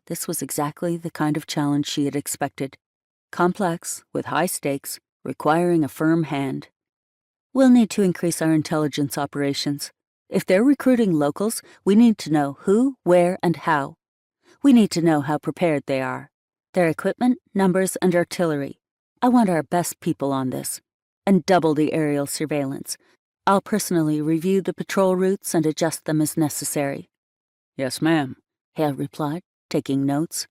This was exactly the kind of challenge she had expected. Complex, with high stakes, requiring a firm hand. We'll need to increase our intelligence operations. If they're recruiting locals, we need to know who, where, and how. We need to know how prepared they are. Their equipment, numbers, and artillery. I want our best people on this. And double the aerial surveillance. I'll personally review the patrol routes and adjust them as necessary. Yes, ma'am, Hale replied, taking notes.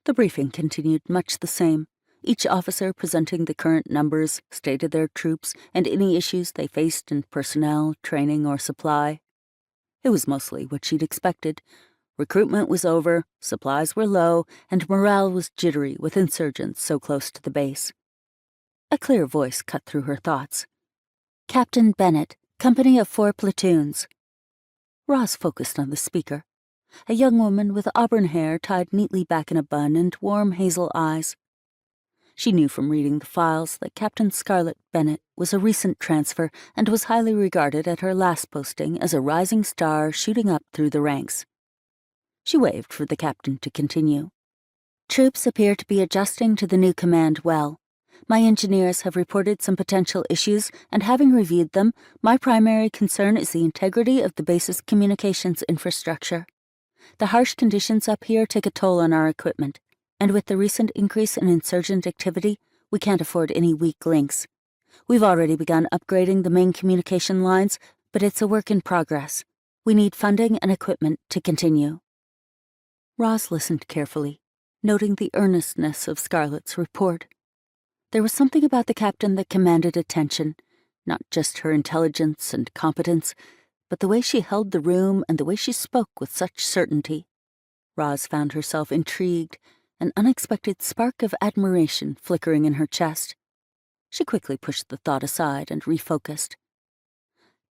The briefing continued much the same. Each officer presenting the current numbers, state of their troops, and any issues they faced in personnel, training, or supply. It was mostly what she'd expected. Recruitment was over, supplies were low, and morale was jittery with insurgents so close to the base. A clear voice cut through her thoughts. Captain Bennett, company of 4 platoons. Ros focused on the speaker. A young woman with auburn hair tied neatly back in a bun and warm hazel eyes. She knew from reading the files that Captain Scarlett Bennett was a recent transfer and was highly regarded at her last posting as a rising star shooting up through the ranks. She waved for the captain to continue. Troops appear to be adjusting to the new command well. My engineers have reported some potential issues, and having reviewed them, my primary concern is the integrity of the base's communications infrastructure. The harsh conditions up here take a toll on our equipment, and with the recent increase in insurgent activity, we can't afford any weak links. We've already begun upgrading the main communication lines, but it's a work in progress. We need funding and equipment to continue. Ros listened carefully, noting the earnestness of Scarlett's report. There was something about the captain that commanded attention, not just her intelligence and competence, but the way she held the room and the way she spoke with such certainty. Ros found herself intrigued, an unexpected spark of admiration flickering in her chest. She quickly pushed the thought aside and refocused.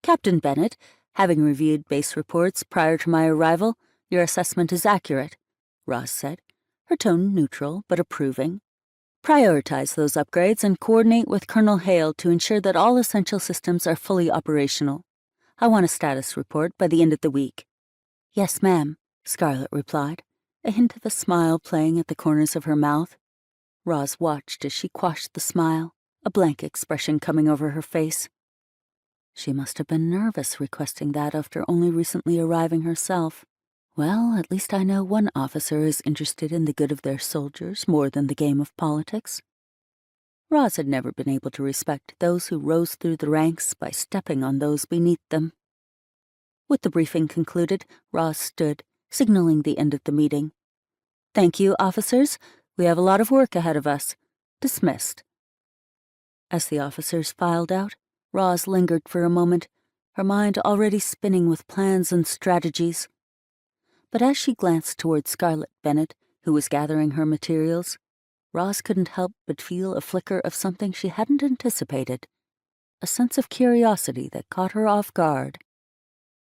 Captain Bennett, having reviewed base reports prior to my arrival, your assessment is accurate, Ros said, her tone neutral but approving. Prioritize those upgrades and coordinate with Colonel Hale to ensure that all essential systems are fully operational. I want a status report by the end of the week. Yes, ma'am, Scarlett replied, a hint of a smile playing at the corners of her mouth. Ros watched as she quashed the smile, a blank expression coming over her face. She must have been nervous requesting that after only recently arriving herself. Well, at least I know one officer is interested in the good of their soldiers more than the game of politics. Ros had never been able to respect those who rose through the ranks by stepping on those beneath them. With the briefing concluded, Ros stood, signaling the end of the meeting. Thank you, officers. We have a lot of work ahead of us. Dismissed. As the officers filed out, Ros lingered for a moment, her mind already spinning with plans and strategies. But as she glanced toward Scarlett Bennett, who was gathering her materials, Ros couldn't help but feel a flicker of something she hadn't anticipated, a sense of curiosity that caught her off guard.